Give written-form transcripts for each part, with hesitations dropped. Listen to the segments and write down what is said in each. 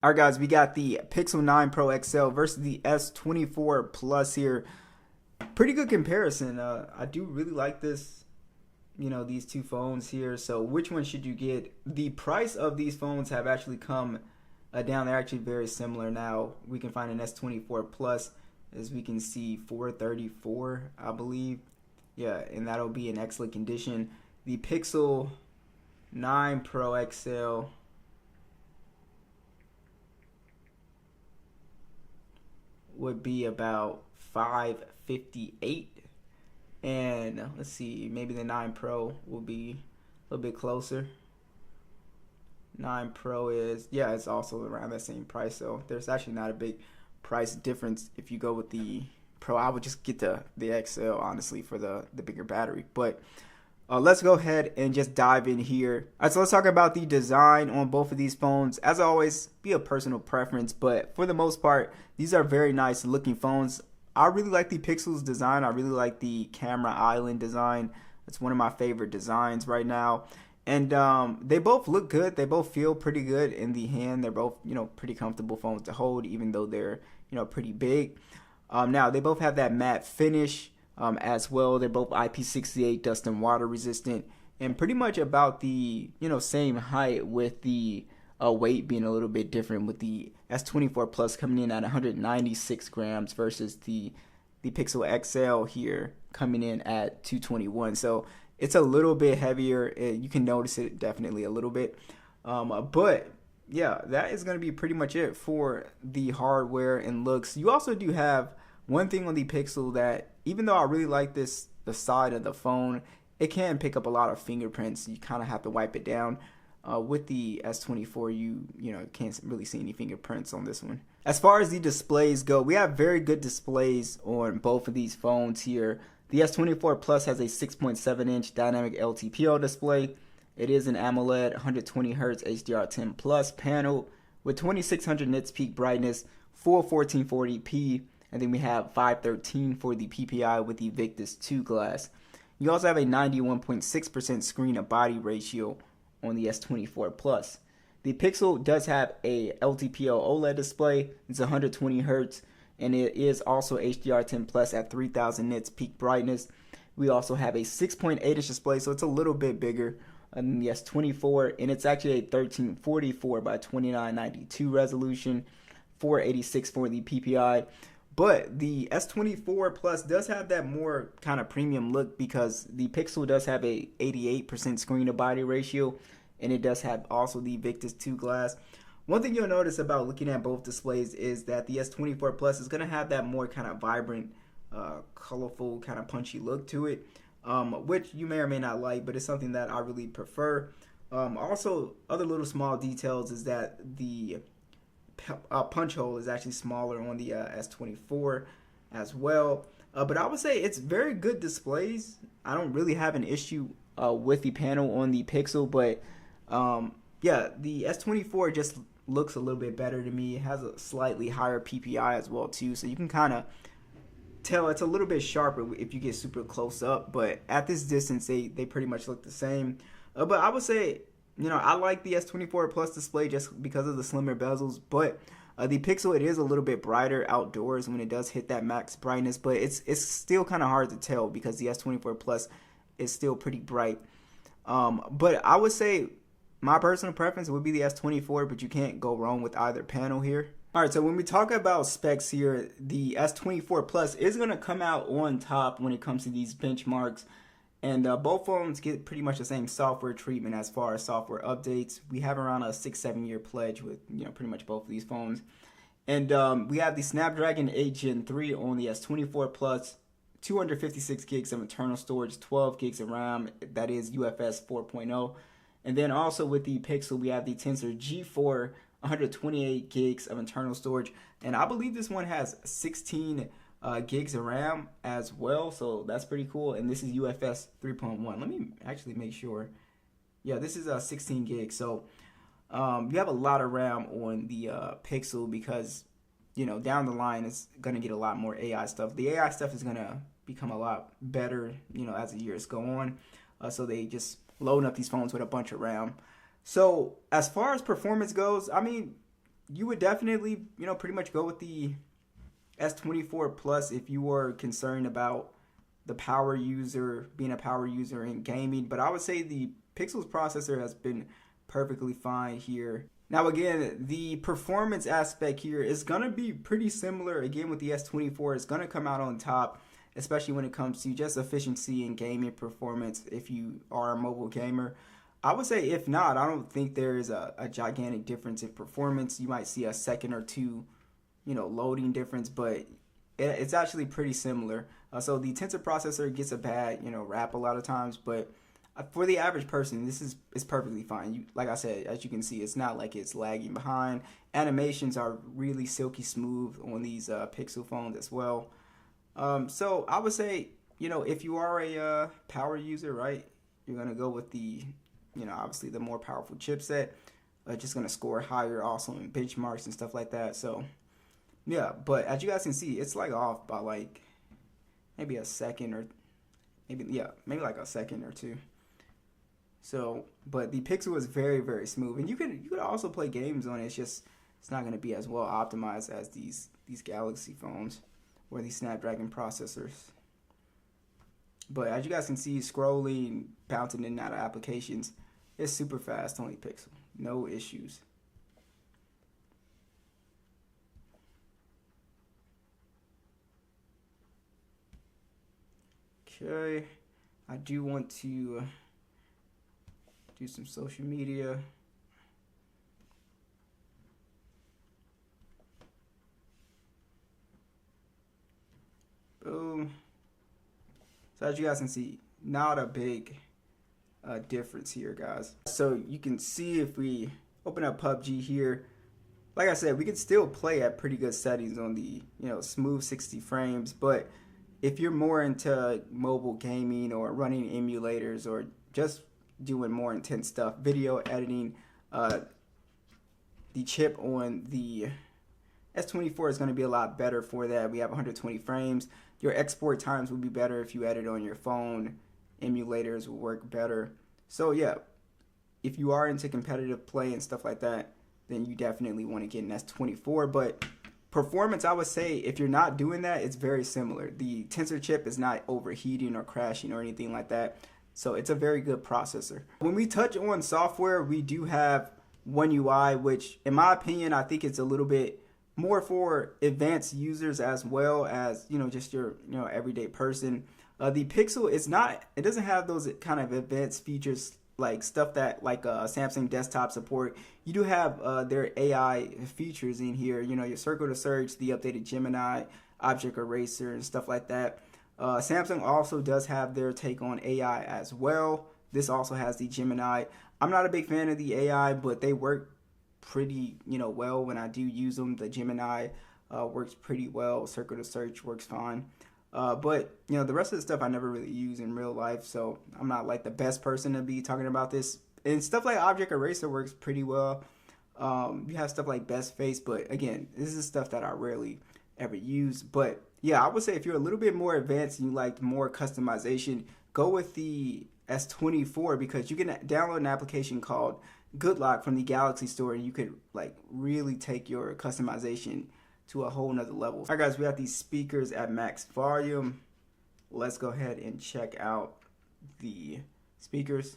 All right, guys, we got the Pixel 9 Pro XL versus the S24 Plus here. Pretty good comparison. I do really like this, these two phones here. So which one should you get? The price of these phones have actually come down. They're actually very similar now. We can find an S24 Plus, as we can see, 434, I believe. Yeah, and that'll be in excellent condition. The Pixel 9 Pro XL would be about 558, and let's see, maybe the 9 Pro will be a little bit closer. 9 Pro is, yeah, it's also around that same price, so there's actually not a big price difference if you go with the Pro. I would just get the XL, honestly, for the bigger battery. But let's go ahead and just dive in here. All right, so let's talk about the design on both of these phones. As always, be a personal preference, but for the most part, these are very nice looking phones. I really like the Pixel's design. I really like the camera island design. It's one of my favorite designs right now. And they both look good. They both feel pretty good in the hand. They're both, pretty comfortable phones to hold, even though they're, pretty big. Now, they both have that matte finish. As well, they're both IP68 dust and water resistant, and pretty much about the same height, with the weight being a little bit different, with the S24 Plus coming in at 196 grams versus the Pixel XL here coming in at 221. So it's a little bit heavier. You can notice it definitely a little bit, but yeah, that is going to be pretty much it for the hardware and looks. You also do have one thing on the Pixel that, even though I really like the side of the phone, it can pick up a lot of fingerprints. You kind of have to wipe it down. With the S24, you can't really see any fingerprints on this one. As far as the displays go, we have very good displays on both of these phones here. The S24 Plus has a 6.7-inch dynamic LTPO display. It is an AMOLED 120 Hz HDR10 Plus panel with 2600 nits peak brightness, full 1440p. And then we have 513 for the PPI with the Victus 2 glass. You also have a 91.6% screen to body ratio on the S24 Plus. The Pixel does have a LTPO OLED display. It's 120 Hz, and it is also HDR10 Plus at 3000 nits peak brightness. We also have a 6.8-inch display, so it's a little bit bigger than the S24, and it's actually a 1344 by 2992 resolution, 486 for the PPI. But the S24 Plus does have that more kind of premium look, because the Pixel does have a 88% screen to body ratio, and it does have also the Victus 2 glass. One thing you'll notice about looking at both displays is that the S24 Plus is going to have that more kind of vibrant, colorful, kind of punchy look to it, which you may or may not like, but it's something that I really prefer. Also, other little small details is that the punch hole is actually smaller on the S24 as well. But I would say it's very good displays. I don't really have an issue with the panel on the Pixel, but yeah, the S24 just looks a little bit better to me. It has a slightly higher PPI as well too, so you can kind of tell it's a little bit sharper if you get super close up, but at this distance they pretty much look the same. But I would say, I like the S24 Plus display just because of the slimmer bezels, but the Pixel, it is a little bit brighter outdoors when it does hit that max brightness, but it's still kind of hard to tell because the S24 Plus is still pretty bright. But I would say my personal preference would be the S24, but you can't go wrong with either panel here. All right, so when we talk about specs here, the S24 Plus is going to come out on top when it comes to these benchmarks. And both phones get pretty much the same software treatment as far as software updates. We have around a 6-7 year pledge with pretty much both of these phones. And we have the Snapdragon 8 Gen 3 on the S24 Plus, 256 gigs of internal storage, 12 gigs of RAM, that is UFS 4.0. And then also with the Pixel, we have the Tensor G4, 128 gigs of internal storage. And I believe this one has 16 gigs of RAM as well, so that's pretty cool. And this is UFS 3.1. Let me actually make sure. Yeah, this is 16 gigs. So you have a lot of RAM on the Pixel, because down the line it's gonna get a lot more AI stuff. The AI stuff is gonna become a lot better, as the years go on. So they just loading up these phones with a bunch of RAM. So as far as performance goes, I mean, you would definitely, pretty much go with the S24 Plus if you were concerned about the power user, being a power user in gaming. But I would say the Pixel's processor has been perfectly fine here. Now again, the performance aspect here is going to be pretty similar again with the S24. It's going to come out on top, especially when it comes to just efficiency and gaming performance if you are a mobile gamer. I would say if not, I don't think there is a gigantic difference in performance. You might see a second or two, loading difference, but it's actually pretty similar. So the Tensor processor gets a bad, rap a lot of times, but for the average person, this is perfectly fine. Like I said, as you can see, it's not like it's lagging behind. Animations are really silky smooth on these Pixel phones as well. So I would say, if you are a power user, right, you're gonna go with the, obviously the more powerful chipset. Just gonna score higher also in benchmarks and stuff like that. So yeah, but as you guys can see, it's like off by like maybe a second or maybe like a second or two. So, but the Pixel is very, very smooth, and you could also play games on it. It's not going to be as well optimized as these Galaxy phones or these Snapdragon processors. But as you guys can see, scrolling, bouncing in and out of applications, it's super fast on the Pixel. No issues. Okay, I do want to do some social media. Boom. So as you guys can see, not a big difference here, guys. So you can see if we open up PUBG here, like I said, we can still play at pretty good settings on the smooth 60 frames, but if you're more into mobile gaming or running emulators or just doing more intense stuff, video editing, the chip on the S24 is going to be a lot better for that. We have 120 frames. Your export times will be better if you edit on your phone. Emulators will work better. So yeah, if you are into competitive play and stuff like that, then you definitely want to get an S24. But performance, I would say, if you're not doing that, it's very similar. The Tensor chip is not overheating or crashing or anything like that. So it's a very good processor. When we touch on software, we do have One UI, which in my opinion, I think it's a little bit more for advanced users as well as, just your, everyday person. The Pixel is not, it doesn't have those kind of advanced features like stuff that like Samsung desktop support. You do have their AI features in here, your circle to search, the updated Gemini, object eraser and stuff like that. Samsung also does have their take on AI as well. This also has the Gemini. I'm not a big fan of the AI, but they work pretty, well when I do use them. The Gemini works pretty well. Circle to search works fine. But, the rest of the stuff I never really use in real life, so I'm not like the best person to be talking about this. And stuff like object eraser works pretty well. You have stuff like best face, but again, this is stuff that I rarely ever use. But yeah, I would say if you're a little bit more advanced and you like more customization, go with the S24 because you can download an application called Goodlock from the Galaxy Store, and you could like really take your customization to a whole nother level. All right, guys, we got these speakers at max volume. Let's go ahead and check out the speakers.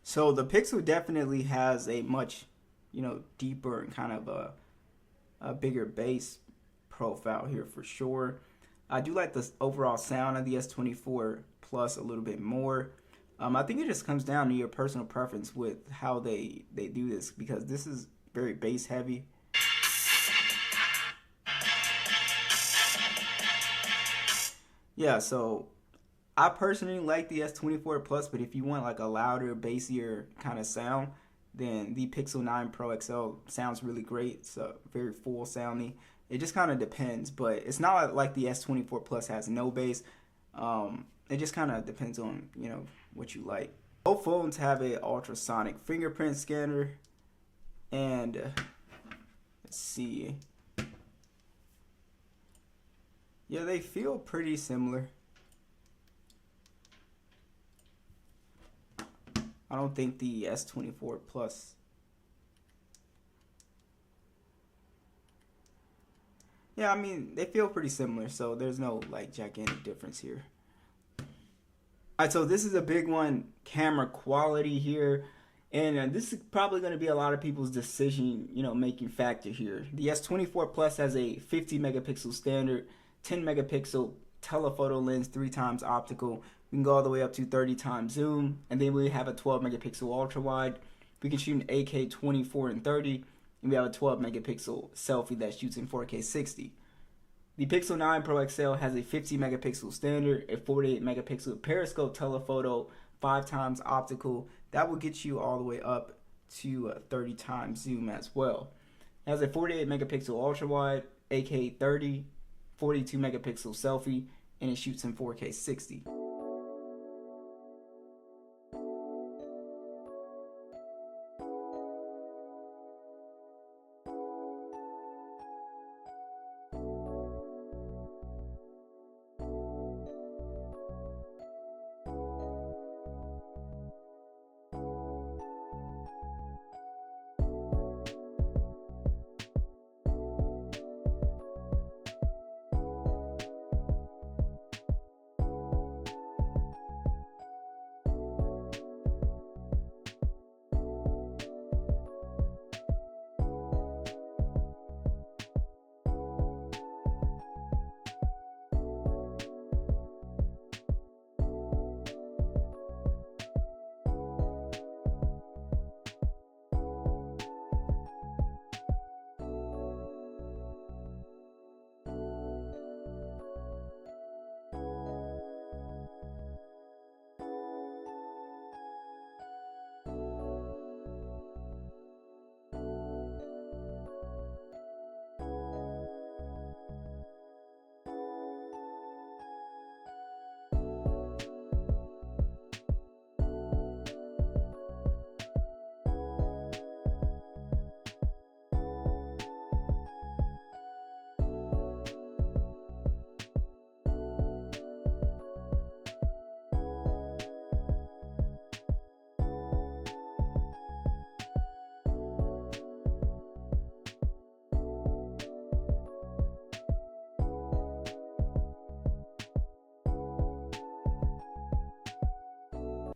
So the Pixel definitely has a much, deeper and kind of a bigger bass profile here for sure. I do like the overall sound of the S24 Plus a little bit more. I think it just comes down to your personal preference with how they do this, because this is very bass heavy. Yeah, so I personally like the S24 Plus, but if you want like a louder, bassier kind of sound, then the Pixel 9 Pro XL sounds really great. It's very full sounding. It just kind of depends, but it's not like the S24 Plus has no bass. It just kind of depends on, you know, what you like. Both phones have a ultrasonic fingerprint scanner, and let's see. Yeah, they feel pretty similar. I don't think the S24 Plus. Yeah, I mean, they feel pretty similar, so there's no like gigantic difference here. Alright, so this is a big one, camera quality here. And this is probably going to be a lot of people's decision, you know, making factor here. The S24 Plus has a 50 megapixel standard, 10 megapixel telephoto lens, 3 times optical. We can go all the way up to 30 times zoom, and then we have a 12 megapixel ultra wide. We can shoot in 8K 24 and 30, and we have a 12 megapixel selfie that shoots in 4K 60. The Pixel 9 Pro XL has a 50 megapixel standard, a 48 megapixel periscope telephoto, 5 times optical. That will get you all the way up to 30 times zoom as well. It has a 48 megapixel ultra wide, 8K 30, 42 megapixel selfie, and it shoots in 4K 60.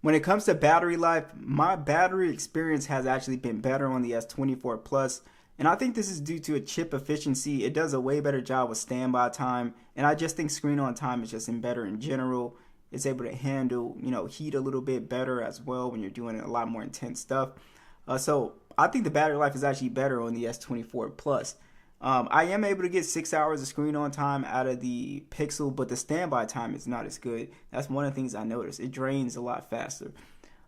When it comes to battery life, my battery experience has actually been better on the S24 Plus, and I think this is due to a chip efficiency. It does a way better job with standby time, and I just think screen on time is just better in general. It's able to handle, you know, heat a little bit better as well when you're doing a lot more intense stuff. So I think the battery life is actually better on the S24 Plus. I am able to get 6 hours of screen on time out of the Pixel, but the standby time is not as good. That's one of the things I noticed. It drains a lot faster.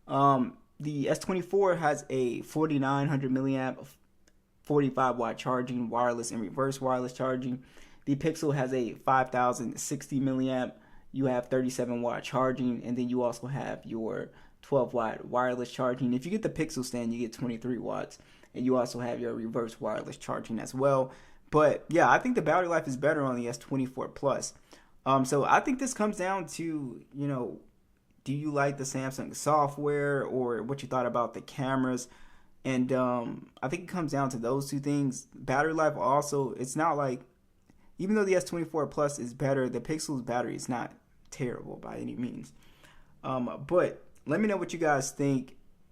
The S24 has a 4900 milliamp, 45 watt charging, wireless and reverse wireless charging. The Pixel has a 5060 milliamp. You have 37 watt charging, and then you also have your 12 watt wireless charging. If you get the Pixel stand, you get 23 watts. And you also have your reverse wireless charging as well. But yeah, I think the battery life is better on the S24 Plus. So I think this comes down to, you know, do you like the Samsung software or what you thought about the cameras? And I think it comes down to those two things. Battery life also, it's not like, even though the S24 Plus is better, the Pixel's battery is not terrible by any means. But let me know what you guys think.